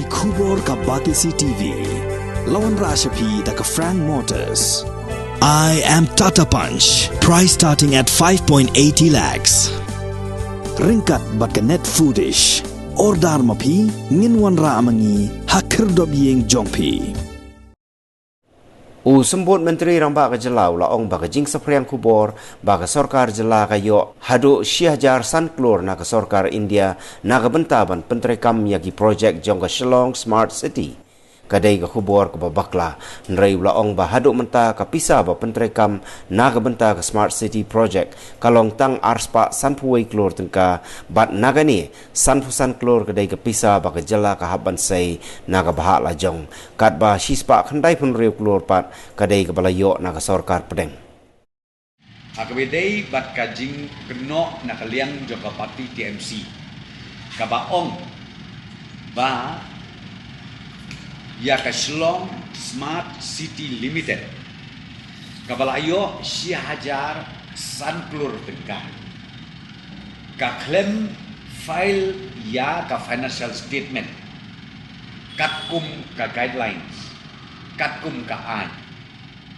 Kubor ka Batisi TV. Lawan Rashapi da ka Frank Motors. I am Tata Punch. Price starting at 5.80 lakhs. Ringkat bat ka net foodish. Ordar mapi nginwan ra amangi hakir dobyeng jongpi. Sembut Menteri Rambak ke Jelau laong baka jing sapriang kubor baka sorkar jela kayo hadu Syihajar Sanklur na ke sorkar India na ke bentaban pentrekam yagi projek jong ke Shillong Smart City. Kadai ke kubor ke babakla nrai laong ba hadu menta ke pisah ba pentrekam na ke benta ke Smart City project kalong tang arspa sanpuwei klur tengka bat nagani sanpusan klur kadai ke pisah ba ke jela ke haban sei na ke bahak lajong kat ba sispa khandai pun riu klur pat kadai ke balayo na ke sorkar pedeng. Akabedai bat kajing kenok nak liang joka parti TMC. Kabaong ba ya ka Shillong Smart City Limited. Kabalayo Syihajar Sanklur tengkah. Ka claim file ya ka financial statement. Katkum ka guidelines. Katkum ka ai.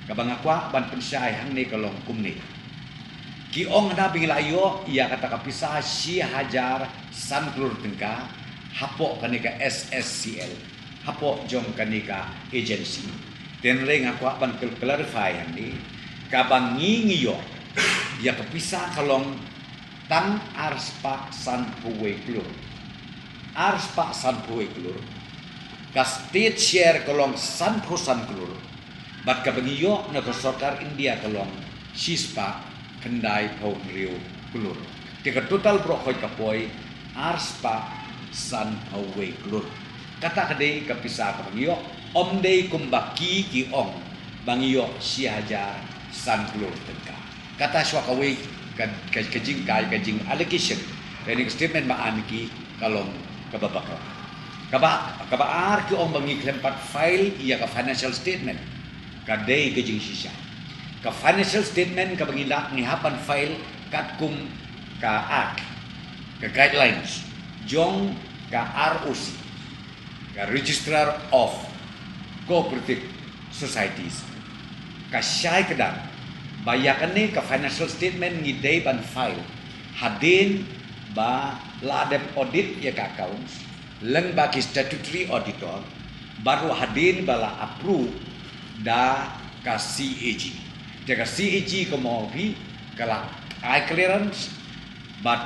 Kabangakwa ban pensyai hang ni kalong kum ni. Kiong na bingilayo ia kata kapisah Syihajar Sanklur tengkah hapok kanika SSCL. Hapok jom kanika agency. Dan ring aku akan clarify yang ni. Kabang ngingiyo ia kepisah kalong tang arspa sanpuwe klur. Arspa sanpuwe klur. Ka state share kalong sanpusan klur. Bat kabangiyo na sorkar India kalong sispa kendai pau riu klur. Tika total brokoy kapoy arspa sanpuwe klur. Kata kadai kepisah kabangiyo omdei kumbaki ki ong bangiyo Syihajar Sanklur tengka. Kata swakawi kajing allocation dari statement maan ki kalong kababakra. Kabaar ki ong bangi klempat file ia ka financial statement kadai kajing sisa. Ka financial statement kabangi lak ngihapan file katkum ka act ka guidelines jong ka ROC Registrar of Cooperative Societies. Kasyai kedang bayakan ni ke financial statement ngidai ban file hadin ba ladem audit ya ka accounts leng bagi statutory auditor baru hadin bala approve da ka CAG. Jaga CAG ko mau bi kala eye clearance but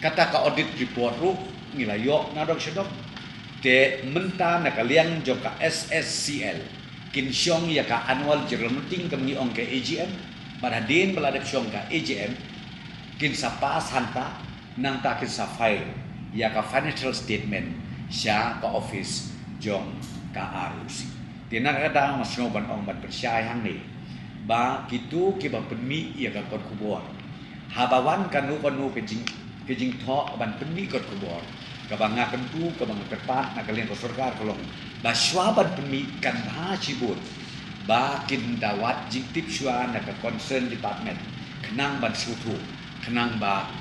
kata ka audit report ru ngilayo nadok sedok te menta na kaliang joka SSCL kinsyong ya ka annual general meeting kami ong ke AGM baradin baladep syong ka AGM kin sa pas hanta nang ta kin sa file ya ka financial statement siya ka office jong ka ROC tinakadang mas ngoban ong bat persyai hang ni ba kitu kiba penmi ya ka kod kubor habawan kanu kejing tho ban penmi kod kubor kabanga kentu kabanga tepat nak kalian sorkar kolong baswaban pemikan bahasibut bakin dawat jingtip syuan nak concern department kenang ban sutu kenang ba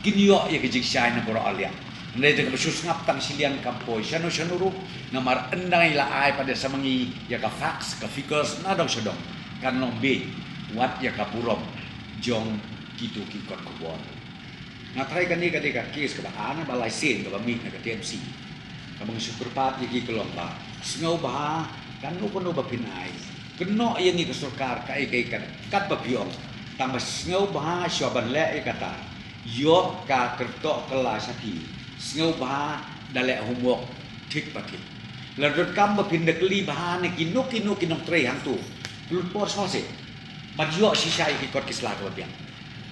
kinyo ya kejik syai na boro alia ndai de kasus ngap tang silian kampoi syano syanuru namar endang ila ai pada samangi ya ka fax ka figures na dong sedong kan long be wat ya ka purom jong kitu kikot kubor ngatrai kan ni kadika kes ka ana balai sen ka bamik na ka TMC kabang superpat yagi kelong ba sngau ba kan no ba pinai keno yang ni ka sorkar ka ikai kat ba biong tambah sngau ba syaban le kata yo ka kerto kelas ati sngau ba dale homework tik patik ladot kam ba pindekli ba ne kinok tre hang tu lupor sose bagyo sisai ikot kisla ko biang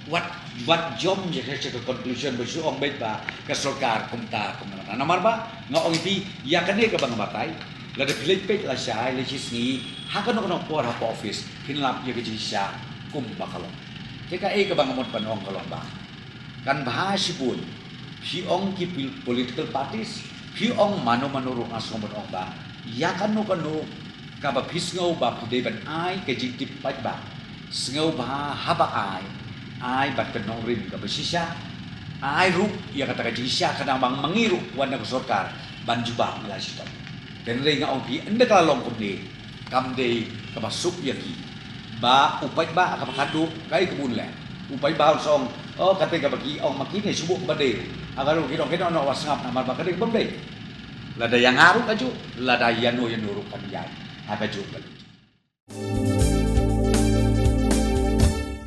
what jom je ke conclusion bersu ong bet ba ke sorkar kumta kumana namar ba ngong iti ya kane ka bang batay la de pilipit la siya le sisni hakan no por ha office hinlap ye ke siya kum bakalo teka ka bang amot panong kalong ba kan bahasipun si ong ki political parties si ong mano-manuro asong ong ba ya kan no ka ba pisngau ba pude ban ai ke jitip pat ba sngau ba haba ai bat kenong rin ka basisya ai ru ya kata ka jisya kadang bang mangiru wan na sorkar banjubang la sitam dan renga ong pi ende kala long komde kamde kabasuk yaki ba upai ba kabakadu kai kebun le upai ba song oh kate kabagi ong makine subuk bade agar kita kita no wasngap nama bakade bembe lada yang haruk aju lada yanu yang nuruk kan ya agak juga